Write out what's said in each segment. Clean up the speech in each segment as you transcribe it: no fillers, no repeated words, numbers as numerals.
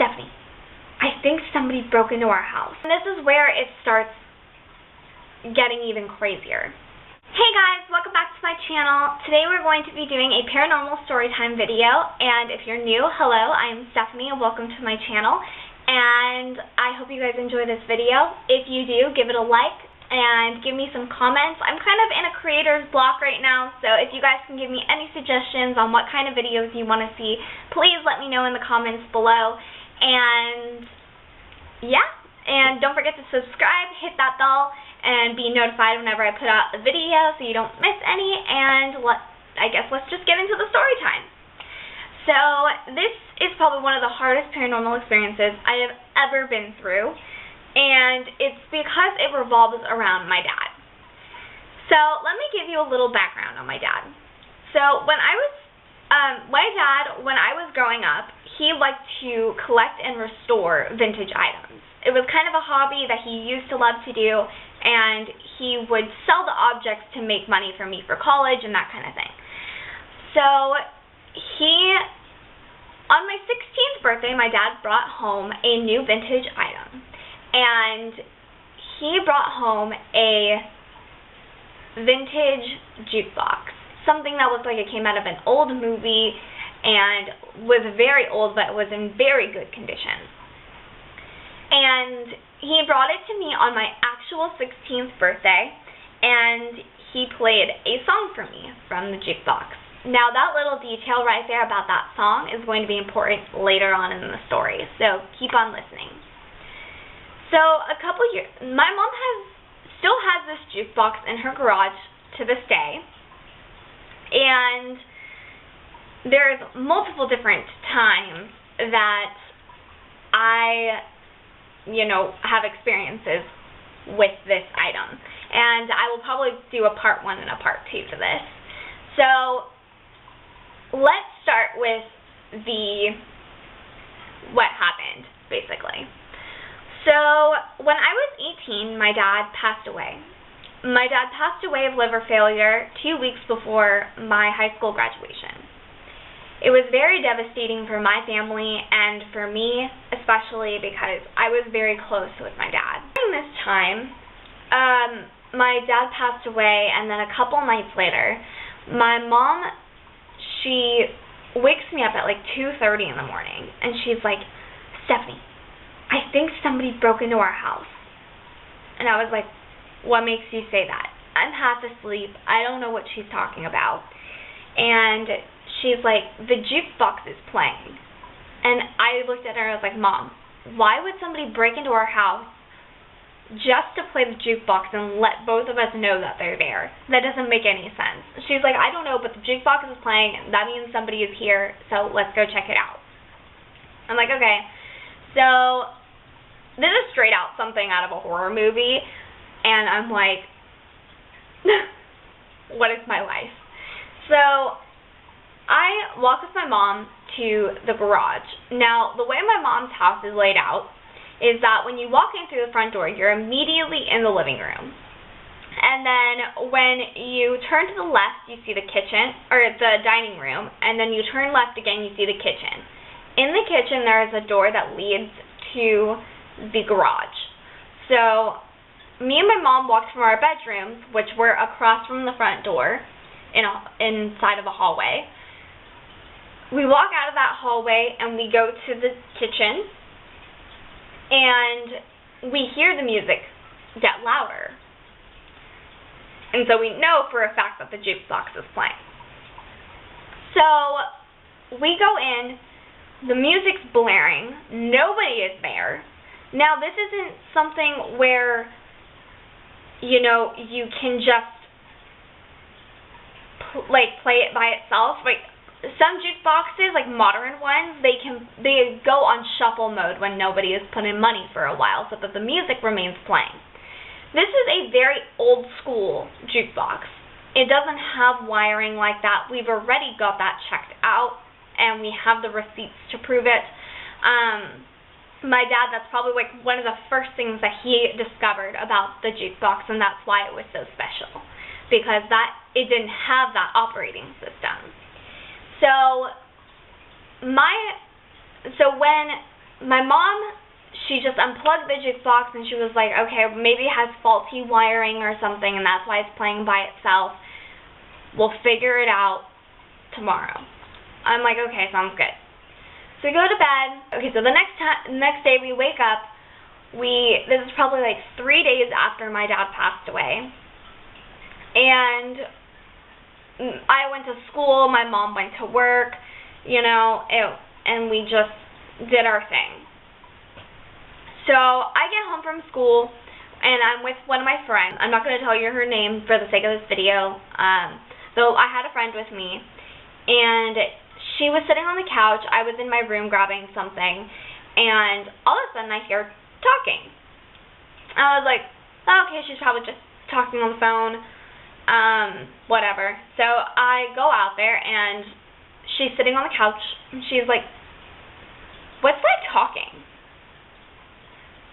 Stephanie, I think somebody broke into our house. And this is where it starts getting even crazier. Hey guys, welcome back to my channel. Today we're going to be doing a paranormal storytime video, and if you're new, hello, I am Stephanie and welcome to my channel, and I hope you guys enjoy this video. If you do, give it a like and give me some comments. I'm kind of in a creator's block right now, so if you guys can give me any suggestions on what kind of videos you want to see, please let me know in the comments below. And yeah, and don't forget to subscribe, hit that bell, and be notified whenever I put out a video so you don't miss any. And I guess let's just get into the story time. So this is probably one of the hardest paranormal experiences I have ever been through, and it's because it revolves around my dad. So let me give you a little background on my dad. So when I was growing up, he liked to collect and restore vintage items. It was kind of a hobby that he used to love to do, and he would sell the objects to make money for me for college and that kind of thing. So on my 16th birthday, my dad brought home a new vintage item, and he brought home a vintage jukebox, something that looked like it came out of an old movie and was very old, but was in very good condition. And he brought it to me on my actual 16th birthday, and he played a song for me from the jukebox. Now, that little detail right there about that song is going to be important later on in the story, so keep on listening. So, a couple years, my mom still has this jukebox in her garage to this day, and there's multiple different times that I have experiences with this item. And I will probably do a part 1 and a part 2 to this. So let's start with what happened, basically. So when I was 18, my dad passed away. My dad passed away of liver failure 2 weeks before my high school graduation. It was very devastating for my family and for me, especially because I was very close with my dad. During this time, my dad passed away, and then a couple nights later, my mom, she wakes me up at like 2:30 in the morning, and she's like, "Stephanie, I think somebody broke into our house." And I was like, "What makes you say that?" I'm half asleep. I don't know what she's talking about. And she's like, "The jukebox is playing." And I looked at her and I was like, "Mom, why would somebody break into our house just to play the jukebox and let both of us know that they're there? That doesn't make any sense." She's like, "I don't know, but the jukebox is playing, and that means somebody is here, so let's go check it out." I'm like, "Okay." So this is straight out something out of a horror movie, and I'm like, what is my life? So I walk with my mom to the garage. Now, the way my mom's house is laid out is that when you walk in through the front door, you're immediately in the living room. And then when you turn to the left, you see the kitchen, or the dining room, and then you turn left again, you see the kitchen. In the kitchen, there is a door that leads to the garage. So me and my mom walked from our bedrooms, which were across from the front door, inside of a hallway. We walk out of that hallway and we go to the kitchen, and we hear the music get louder. And so we know for a fact that the jukebox is playing. So we go in, the music's blaring, nobody is there. Now, this isn't something where, you can just play it by itself. Like, some jukeboxes, like modern ones, they go on shuffle mode when nobody has put in money for a while so that the music remains playing. This is a very old school jukebox. It doesn't have wiring like that. We've already got that checked out, and we have the receipts to prove it. My dad, that's probably like one of the first things that he discovered about the jukebox, and that's why it was so special, because it didn't have that operating system. So when my mom, she just unplugged the jukebox and she was like, okay, maybe it has faulty wiring or something and that's why it's playing by itself. We'll figure it out tomorrow. I'm like, okay, sounds good. So we go to bed. Okay, so the next day we wake up. This is probably like 3 days after my dad passed away. And I went to school, my mom went to work, and we just did our thing. So I get home from school, and I'm with one of my friends. I'm not going to tell you her name for the sake of this video, though I had a friend with me, and she was sitting on the couch. I was in my room grabbing something, and all of a sudden I hear talking. I was like, oh, okay, she's probably just talking on the phone, whatever. So I go out there, and she's sitting on the couch, and she's like, what's that talking?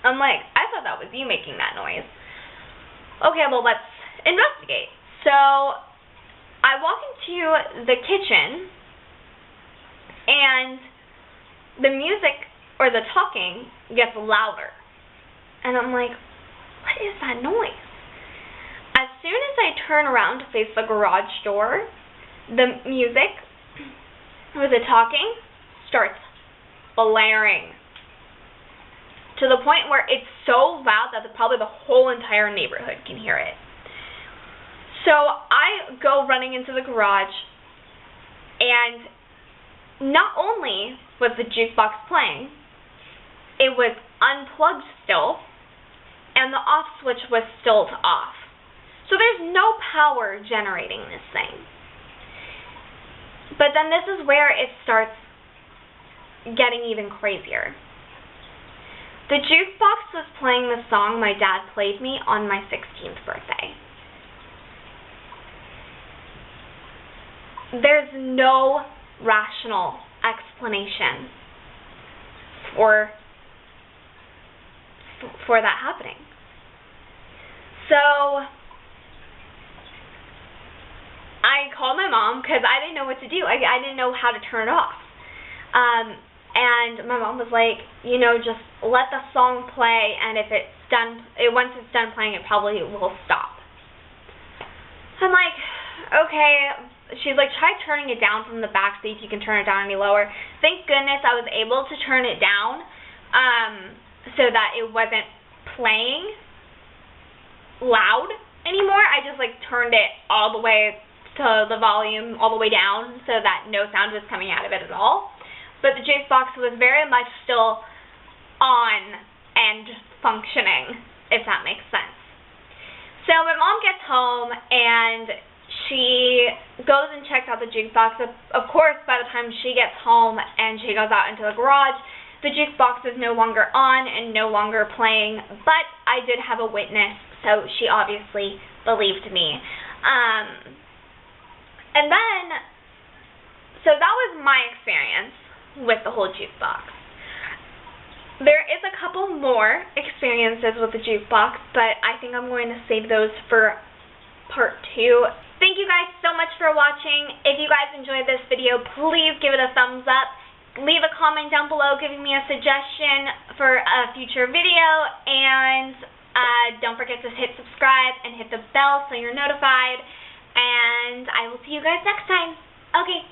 I'm like, I thought that was you making that noise. Okay, well, let's investigate. So I walk into the kitchen, and the music, or the talking, gets louder. And I'm like, what is that noise? As soon as I turn around to face the garage door, the music, or the talking, starts blaring. To the point where it's so loud that probably the whole entire neighborhood can hear it. So I go running into the garage, and not only was the jukebox playing, it was unplugged still, and the off switch was still off. So there's no power generating this thing. But then this is where it starts getting even crazier. The jukebox was playing the song my dad played me on my 16th birthday. There's no rational explanation for that happening. So I called my mom because I didn't know what to do. I didn't know how to turn it off. And my mom was like, just let the song play, and if it's done, once it's done playing, it probably will stop. I'm like, okay. She's like, try turning it down from the back, see if you can turn it down any lower. Thank goodness I was able to turn it down so that it wasn't playing loud anymore. I just turned it all the way to the volume all the way down so that no sound was coming out of it at all. But the jukebox was very much still on and functioning, if that makes sense. So my mom gets home, and she goes and checks out the jukebox. Of course, by the time she gets home and she goes out into the garage, the jukebox is no longer on and no longer playing, but I did have a witness, so she obviously believed me. And then, so that was my experience with the whole jukebox. There is a couple more experiences with the jukebox, but I think I'm going to save those for part 2. Thank you guys so much for watching. If you guys enjoyed this video, please give it a thumbs up. Leave a comment down below giving me a suggestion for a future video, and don't forget to hit subscribe and hit the bell so you're notified, and I will see you guys next time. Okay.